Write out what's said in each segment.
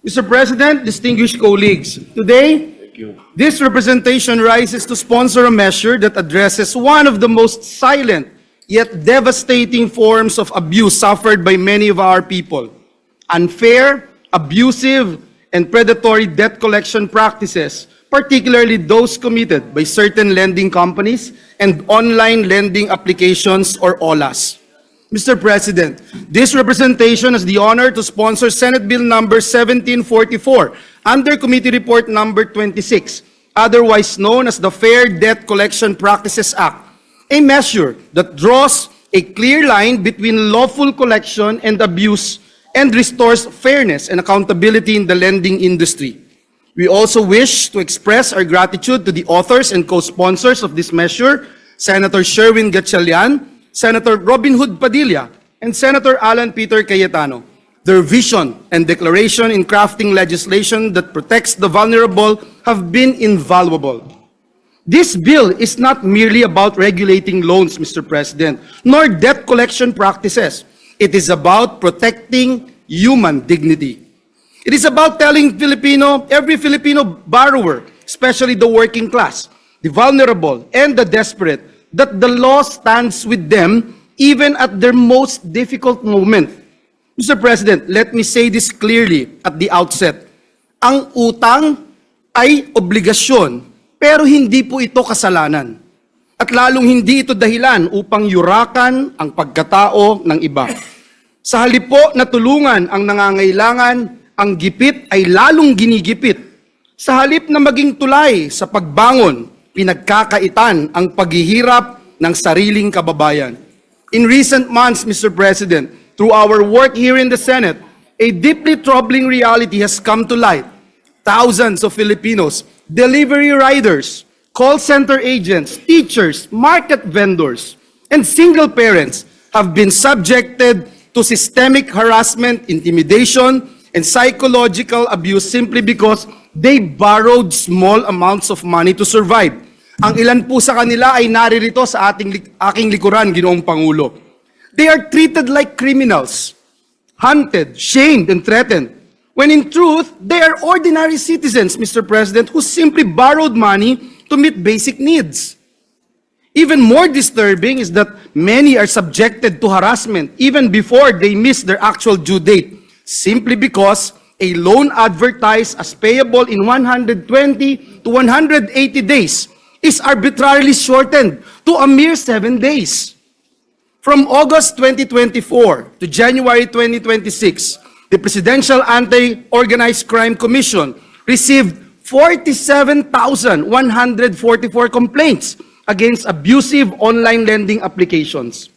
Mr. President, distinguished colleagues, today, this representation rises to sponsor a measure that addresses one of the most silent yet devastating forms of abuse suffered by many of our people: unfair, abusive, and predatory debt collection practices, particularly those committed by certain lending companies and online lending applications or OLAs. Mr. President, this representation has the honor to sponsor Senate Bill number 1744 under Committee Report number 26, otherwise known as the Fair Debt Collection Practices Act, a measure that draws a clear line between lawful collection and abuse and restores fairness and accountability in the lending industry. We also wish to express our gratitude to the authors and co-sponsors of this measure, Senator Sherwin Gatchalian, Senator Robin Hood Padilla, and Senator Alan Peter Cayetano. Their vision and declaration in crafting legislation that protects the vulnerable have been invaluable. This bill is not merely about regulating loans, Mr. President, nor debt collection practices. It is about protecting human dignity. It is about telling every Filipino borrower, especially the working class, the vulnerable, and the desperate, that the law stands with them even at their most difficult moment. Mr. President, let me say this clearly at the outset. Ang utang ay obligasyon, pero hindi po ito kasalanan. At lalong hindi ito dahilan upang yurakan ang pagkatao ng iba. Sa halip po na tulungan ang nangangailangan, ang gipit ay lalong ginigipit. Sa halip na maging tulay sa pagbangon, pinagkakaitan ang paghihirap ng sariling kababayan. In recent months, Mr. President, through our work here in the Senate, a deeply troubling reality has come to light. Thousands of Filipinos, delivery riders, call center agents, teachers, market vendors, and single parents have been subjected to systemic harassment, intimidation, and psychological abuse simply because they borrowed small amounts of money to survive. Ang ilan po sa kanila ay naririto sa aking likuran, Ginoong Pangulo. They are treated like criminals, hunted, shamed, and threatened, when in truth, they are ordinary citizens, Mr. President, who simply borrowed money to meet basic needs. Even more disturbing is that many are subjected to harassment even before they miss their actual due date, simply because a loan advertised as payable in 120 to 180 days is arbitrarily shortened to a mere 7 days. From August 2024 to January 2026, the Presidential Anti-Organized Crime Commission received 47,144 complaints against abusive online lending applications.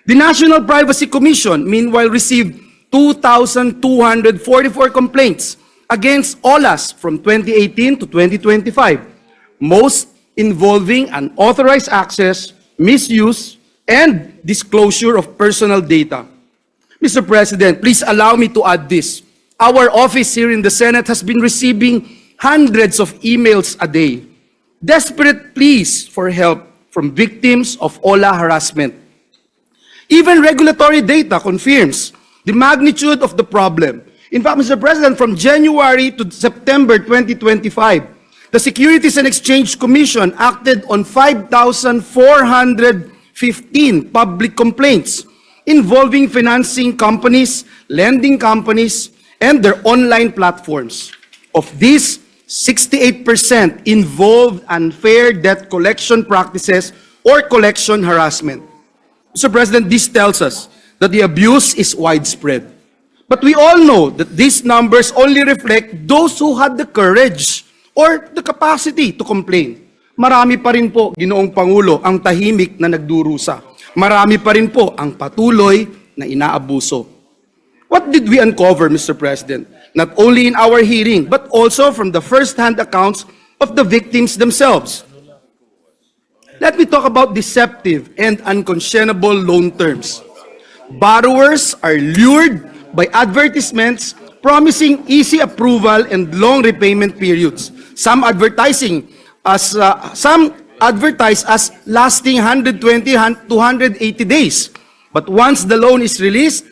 The National Privacy Commission, meanwhile, received 2,244 complaints against OLAs from 2018 to 2025, most involving unauthorized access, misuse, and disclosure of personal data. Mr. President, please allow me to add this. Our office here in the Senate has been receiving hundreds of emails a day, desperate pleas for help from victims of OLA harassment. Even regulatory data confirms the magnitude of the problem. In fact, Mr. President, from January to September 2025, the Securities and Exchange Commission acted on 5,415 public complaints involving financing companies, lending companies, and their online platforms. Of these, 68% involved unfair debt collection practices or collection harassment. Mr. President, this tells us that the abuse is widespread. But we all know that these numbers only reflect those who had the courage or the capacity to complain. Marami pa rin po, Ginoong Pangulo, ang tahimik na nagdurusa. Marami pa rin po ang patuloy na inaabuso. What did we uncover, Mr. President? Not only in our hearing, but also from the first-hand accounts of the victims themselves. Let me talk about deceptive and unconscionable loan terms. Borrowers are lured by advertisements promising easy approval and long repayment periods. Some advertise as lasting 120 to 180 days. But once the loan is released,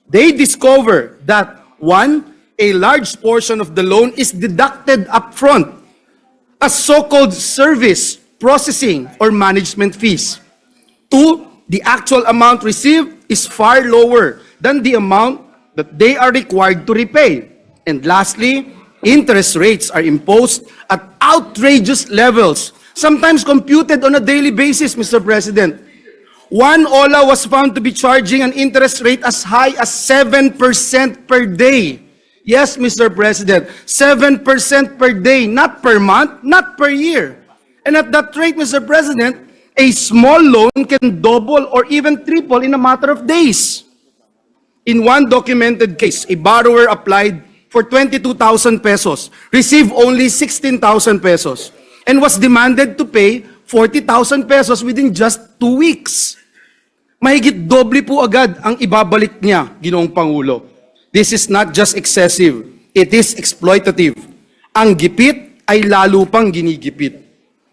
they discover that 1. a large portion of the loan is deducted upfront as so-called service, processing, or management fees. Two, the actual amount received is far lower than the amount that they are required to repay. And lastly, interest rates are imposed at outrageous levels, sometimes computed on a daily basis, Mr. President. One OLA was found to be charging an interest rate as high as 7% per day. Yes, Mr. President, 7% per day, not per month, not per year. And at that rate, Mr. President, a small loan can double or even triple in a matter of days. In one documented case, a borrower applied for 22,000 pesos, received only 16,000 pesos, and was demanded to pay 40,000 pesos within just 2 weeks. Mahigit doble po agad ang ibabalik niya, Ginoong Pangulo. This is not just excessive, it is exploitative. Ang gipit ay lalo pang ginigipit.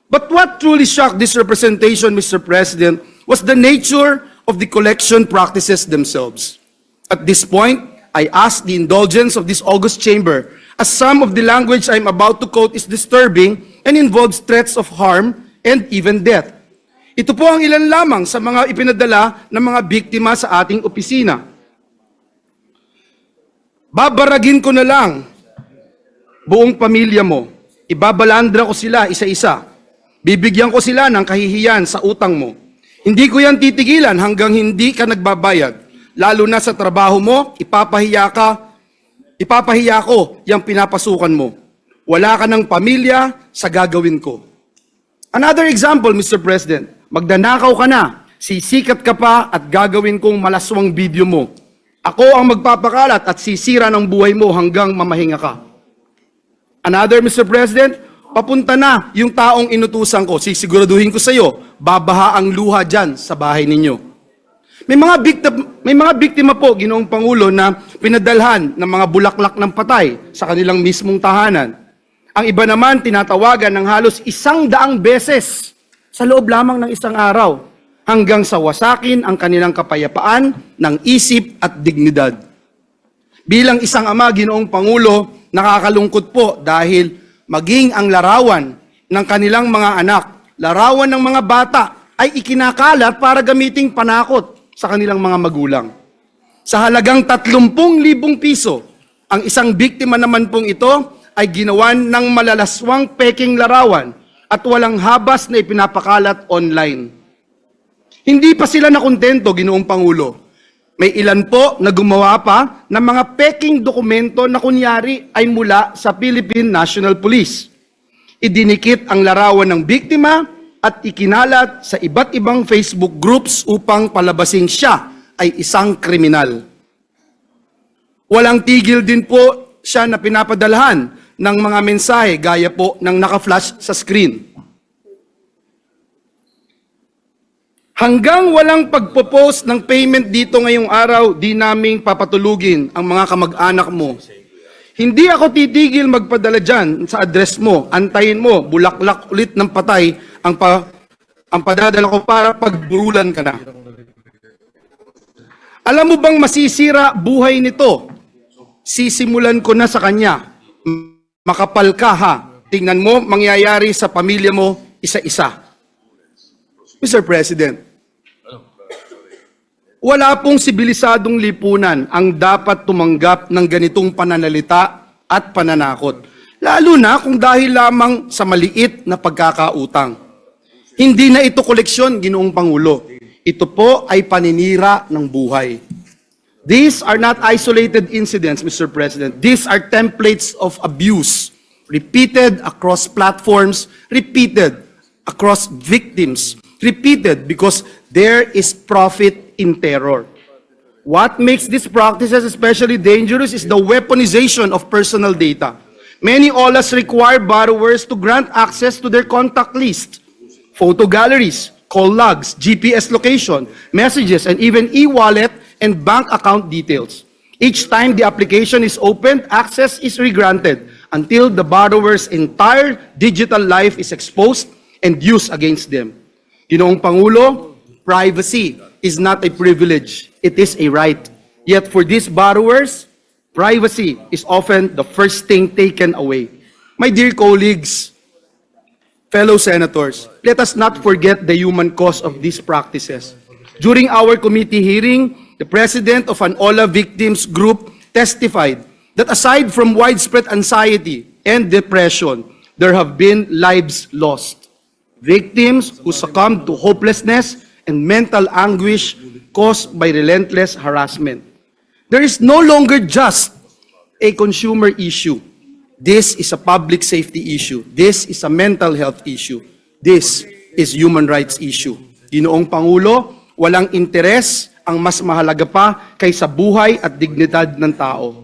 But what truly shocked this representation, Mr. President, was the nature of the collection practices themselves. At this point, I ask the indulgence of this august chamber, as some of the language I'm about to quote is disturbing and involves threats of harm and even death. Ito po ang ilan lamang sa mga ipinadala ng mga biktima sa ating opisina. Babaragin ko na lang buong pamilya mo. Ibabalandra ko sila isa-isa. Bibigyan ko sila ng kahihiyan sa utang mo. Hindi ko yan titigilan hanggang hindi ka nagbabayad. Lalo na sa trabaho mo, ipapahiya ko yung pinapasukan mo. Wala ka ng pamilya sa gagawin ko. Another example, Mr. President, magdanakaw ka na, sisikat ka pa at gagawin kong malaswang video mo. Ako ang magpapakalat at sisira ng buhay mo hanggang mamahinga ka. Another, Mr. President, papunta na yung taong inutusan ko, sisiguraduhin ko sa iyo, babaha ang luha dyan sa bahay ninyo. May mga biktima po, Ginoong Pangulo, na pinadalhan ng mga bulaklak ng patay sa kanilang mismong tahanan. Ang iba naman tinatawagan ng halos 100 beses sa loob lamang ng isang araw hanggang sa wasakin ang kanilang kapayapaan ng isip at dignidad. Bilang isang ama, Ginoong Pangulo, nakakalungkot po dahil maging ang larawan ng kanilang mga anak, larawan ng mga bata ay ikinakalat para gamiting panakot sa kanilang mga magulang. Sa halagang 30,000 piso, ang isang biktima naman pong ito ay ginawan ng malalaswang peking larawan at walang habas na ipinapakalat online. Hindi pa sila nakontento, Ginoong Pangulo. May ilan po na gumawa pa ng mga peking dokumento na kunyari ay mula sa Philippine National Police. Idinikit ang larawan ng biktima at ikinalat sa iba't ibang Facebook groups upang palabasing siya ay isang kriminal. Walang tigil din po siya na pinapadalhan ng mga mensahe gaya po ng naka-flash sa screen. Hanggang walang pagpo-post ng payment dito ngayong araw, di naming papatulugin ang mga kamag-anak mo. Hindi ako titigil magpadala dyan sa address mo. Antayin mo, bulaklak ulit ng patay ang padadala ko para pagburulan ka na. Alam mo bang masisira buhay nito? Sisimulan ko na sa kanya. Makapal ka ha. Tingnan mo, mangyayari sa pamilya mo isa-isa. Mr. President, wala pong sibilisadong lipunan ang dapat tumanggap ng ganitong pananalita at pananakot. Lalo na kung dahil lamang sa maliit na pagkakautang. Hindi na ito koleksyon, Ginoong Pangulo. Ito po ay paninira ng buhay. These are not isolated incidents, Mr. President. These are templates of abuse, repeated across platforms, repeated across victims, repeated because there is profit in terror. What makes these practices especially dangerous is the weaponization of personal data. Many OLAs require borrowers to grant access to their contact list, photo galleries, call logs, GPS location, messages, and even e-wallet and bank account details. Each time the application is opened, access is regranted until the borrower's entire digital life is exposed and used against them. Ginoong Pangulo, privacy is not a privilege, it is a right. Yet for these borrowers, privacy is often the first thing taken away. My dear colleagues, fellow senators, let us not forget the human cost of these practices. During our committee hearing, the president of an OLA victims group testified that aside from widespread anxiety and depression, there have been lives lost. Victims who succumbed to hopelessness and mental anguish caused by relentless harassment. There is no longer just a consumer issue. This is a public safety issue. This is a mental health issue. This is human rights issue. Ginoong Pangulo, walang interes ang mas mahalaga pa kaysa buhay at dignidad ng tao.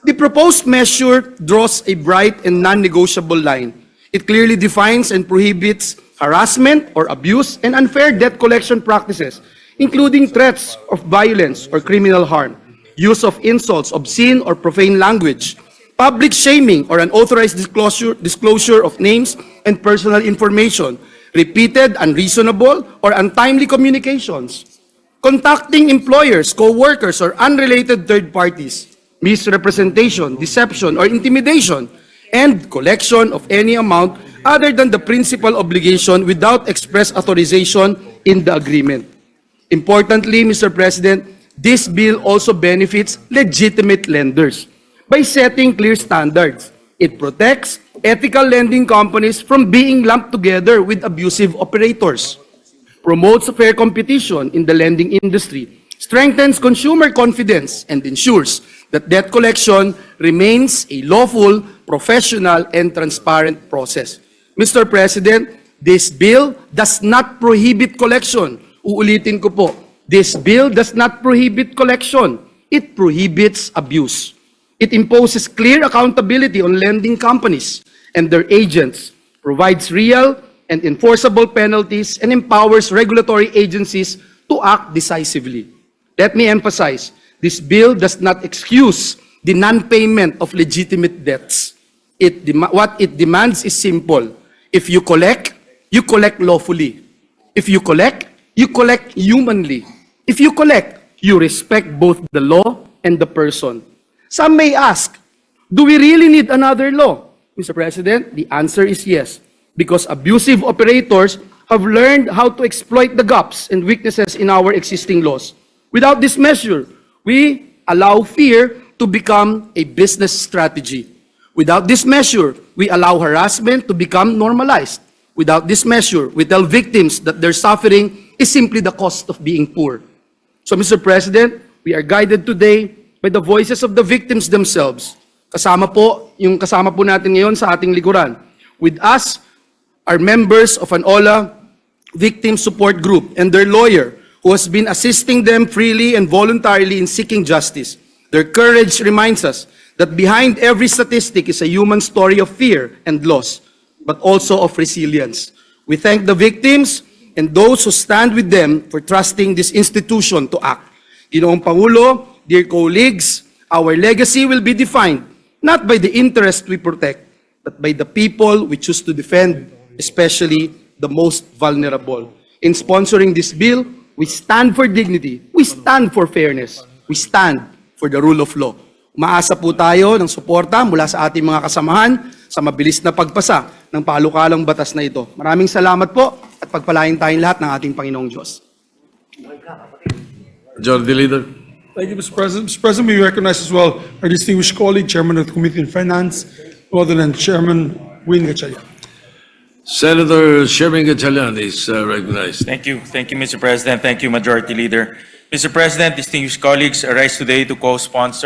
The proposed measure draws a bright and non-negotiable line. It clearly defines and prohibits harassment or abuse and unfair debt collection practices, including threats of violence or criminal harm, use of insults, obscene or profane language, public shaming or unauthorized disclosure of names and personal information, repeated, unreasonable, or untimely communications, contacting employers, co-workers, or unrelated third parties, misrepresentation, deception, or intimidation, and collection of any amount other than the principal obligation without express authorization in the agreement. Importantly, Mr. President, this bill also benefits legitimate lenders by setting clear standards. It protects ethical lending companies from being lumped together with abusive operators, promotes fair competition in the lending industry, strengthens consumer confidence, and ensures that debt collection remains a lawful, professional, and transparent process. Mr. President, this bill does not prohibit collection. Uulitin ko po, this bill does not prohibit collection. It prohibits abuse. It imposes clear accountability on lending companies and their agents, provides real and enforceable penalties, and empowers regulatory agencies to act decisively. Let me emphasize, this bill does not excuse the non-payment of legitimate debts. What it demands is simple. If you collect lawfully. If you collect humanly. If you collect, you respect both the law and the person. Some may ask, do we really need another law? Mr. President, the answer is yes, because abusive operators have learned how to exploit the gaps and weaknesses in our existing laws. Without this measure, we allow fear to become a business strategy. Without this measure, we allow harassment to become normalized. Without this measure, we tell victims that their suffering is simply the cost of being poor. So, Mr. President, we are guided today by the voices of the victims themselves. Kasama po natin ngayon sa ating likuran. With us are members of an OLA victim support group and their lawyer who has been assisting them freely and voluntarily in seeking justice. Their courage reminds us that behind every statistic is a human story of fear and loss, but also of resilience. We thank the victims and those who stand with them for trusting this institution to act. Ginoong Pangulo, dear colleagues, our legacy will be defined not by the interest we protect, but by the people we choose to defend, especially the most vulnerable. In sponsoring this bill, we stand for dignity, we stand for fairness, we stand for the rule of law. Umaasa po tayo ng suporta mula sa ating mga kasamahan sa mabilis na pagpasa ng palukalang batas na ito. Maraming salamat po at pagpalain tayong lahat ng ating Panginoong Diyos. Majority Leader. Thank you, Mr. President. Mr. President, we recognize as well our distinguished colleague, Chairman of the Committee on Finance, other than Chairman Win Gatchalian. Senator Sherman Gatchalian is recognized. Thank you, Mr. President. Thank you, Majority Leader. Mr. President, distinguished colleagues, I rise today to co-sponsor